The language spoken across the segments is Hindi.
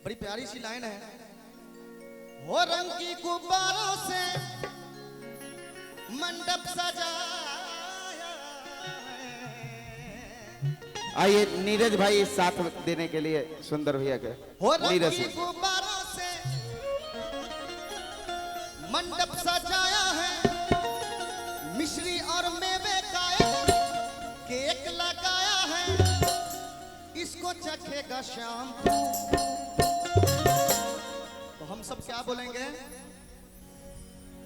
बड़ी प्यारी सी लाइन है। हो रंग की गुब्बारों से मंडप सजाया। आइए नीरज भाई साथ देने के लिए सुंदर भैया के। हो रंग नीरज की गुब्बारों से मंडप सजाया है, मिश्री और मेवे का केक लगाया है, इसको चखेगा शाम। तो हम सब क्या बोलेंगे,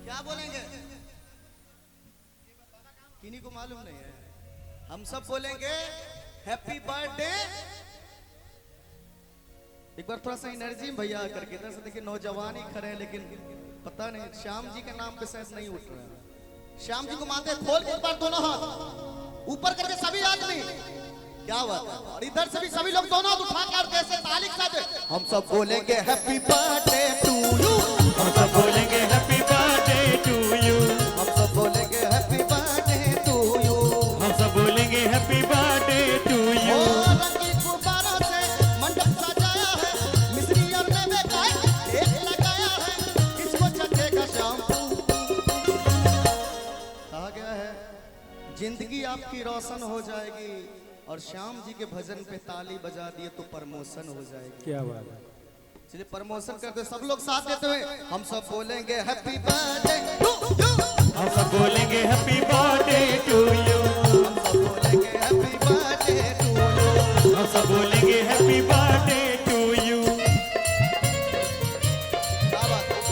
क्या बोलेंगे? किन्हीं को मालूम नहीं है। हम सब बोलेंगे हैप्पी बर्थडे। एक बार थोड़ा सा एनर्जी भैया करके, इधर से देखिए नौजवान ही खड़े हैं, लेकिन पता नहीं श्याम जी के नाम पे शायद नहीं उठ रहे हैं। श्याम जी को मानते हैं, खोल के एक बार दोनों हाथ ऊपर करके सभी आदमी, क्या बात है। और इधर से भी सभी लोग दोनों हाथ उठा कर कैसे ताली के साथ हम सब बोलेंगे हैप्पी बर्थडे टू यू। हम सब बोलेंगे हैप्पी बर्थडे टू यू। हम सब बोलेंगे हैप्पी बर्थडे टू यू। हम सब बोलेंगे हैप्पी बर्थडे टू यू। रंगी गुब्बारों से मंडप सजाया है, मिश्री और मेवे का केक लगाया है, इसको चखेगा शाम। कहा गया है जिंदगी आपकी रोशन हो जाएगी, और श्याम जी के भजन पे ताली बजा दिए तो प्रमोशन हो जाएगी। क्या बात है। चलिए प्रमोशन करते सब लोग साथ देते हुए हम सब बोलेंगे हैप्पी बर्थडे टू यू। हम सब बोलेंगे हैप्पी बर्थडे टू यू। हम सब बोलेंगे हैप्पी बर्थडे टू यू। हम सब बोलेंगे हैप्पी बर्थडे टू यू। क्या बात है।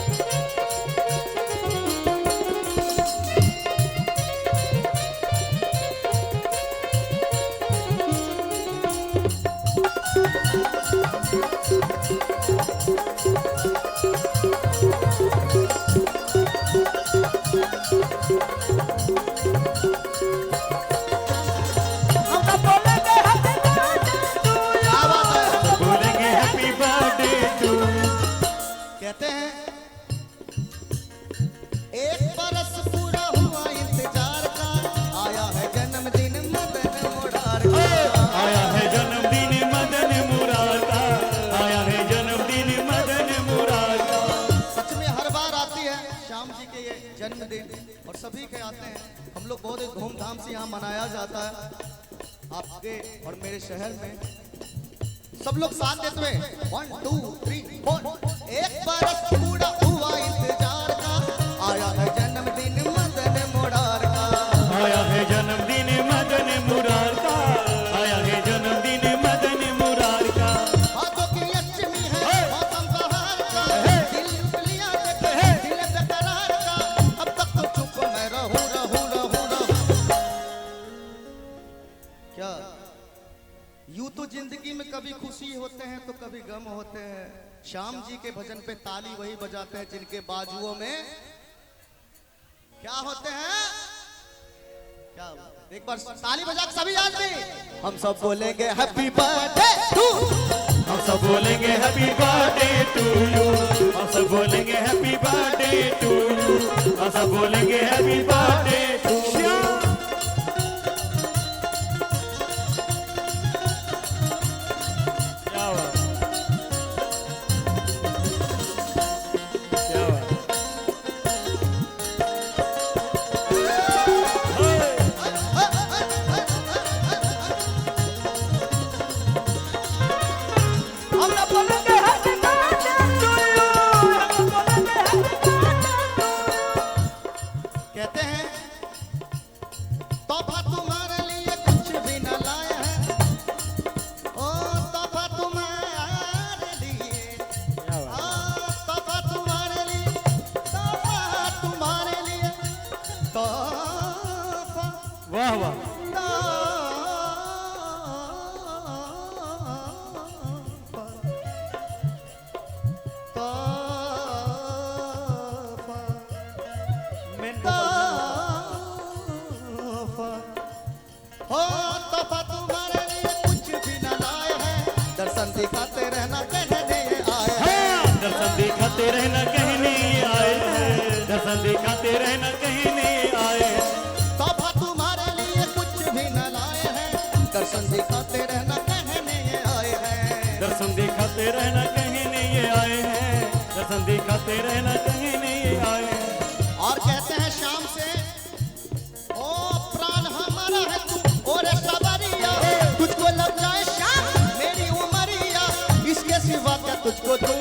बोलेंगे हैप्पी बर्थडे टू यू। कहते हैं एक बरस पूरा हुआ इंतजार का, आया है जन्मदिन मदन मुरार का। आया है जन्मदिन मदन मुरार का। आया है जन्मदिन मदन मुरार का। सच में हर बार आती है श्याम जी के ये जन्मदिन, और सभी के आते हैं। हम लोग बहुत ही धूमधाम से यहाँ मनाया जाता है आपके और मेरे शहर में। सब लोग साथ देते हुए 1 2 3 4। एक बरस पूरा हुआ इंतजार का, आया है जन्मदिन मदन मुरार का। आया है जन्मदिन मदन मुरार का। आया है जन्मदिन मदन मुरार का। हाथों की लक्ष्मी है मौसम बहार का, दिल उंगलियां देखे दिल बेकरार का। अब तक तो चुप मैं रहूं रहूं रहूं रहूं। क्या यूं तो जिंदगी में कभी खुशी होते हैं तो कभी गम होते हैं। श्याम जी के भजन पे ताली वही बजाते हैं जिनके बाजुओं में क्या होते हैं। क्या एक बार ताली बजा के सभी आदमी हम सब बोलेंगे हैप्पी बर्थडे टू। हम सब बोलेंगे हैप्पी बर्थडे टू यू। हम सब बोलेंगे हैप्पी बर्थडे टू यू। हम सब बोलेंगे हैप्पी बर्थडे टू यू। क्या बात। क्या बात। हम सब बोलेंगे हैप्पी बर्थडे टू यू। हम बोलेंगे हैप्पी बर्थडे। कहते हैं तोहफा तुम्हारे लिए कुछ भी न लाया है। ओ तोहफा तुम्हारे लिए, तोहफा तुम्हारे लिए, तोहफा तुम्हारे लिए, तोहफा वाह वाह। हो तोहफा तुम्हारे लिए कुछ भी न लाए हैं, दर्शन दिखाते रहना कहने ये आए हैं। दर्शन दिखाते रहना कहने आए हैं। दर्शन दिखाते रहना कहने आए हैं। तोहफा तुम्हारे लिए कुछ भी न लाए हैं, दर्शन दिखाते रहना कहने ये आए हैं। दर्शन दिखाते रहना कहने कसम दिखाते रहना कहीं नहीं आए। और कहते हैं शाम से ओ प्राण हमारा है तू और सवरिया, तुझको लग जाए शाम मेरी उमरिया, इसके सिवा क्या तुझको तू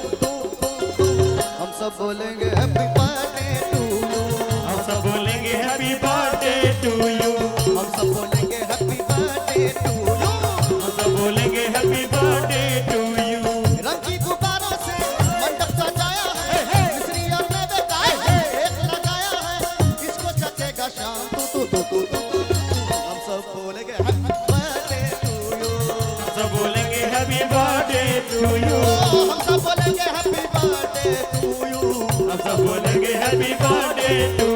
हम सब बोलेंगे हैप्पी बर्थडे टू यू, हम सब बोलेंगे हैप्पी बर्थडे टू यू, हम सब बोलेंगे हैप्पी बर्थडे टू यू, हम सब बोलेंगे हैप्पी बर्थडे टू यू। रंगी गुब्बारों से मंडप सजाया है, मिश्री और मेवे का एक लगाया है, इसको चखेगा शाम तू हम सब बोलेंगे हैप्पी बर्थडे टू यू, हम सब बोलेंगे हैप्पी बर्थडे टू यू, हम सब बोलेंगे हैप्पी बर्थडे टू यू, हम सब बोलेंगे हैप्पी बर्थडे टू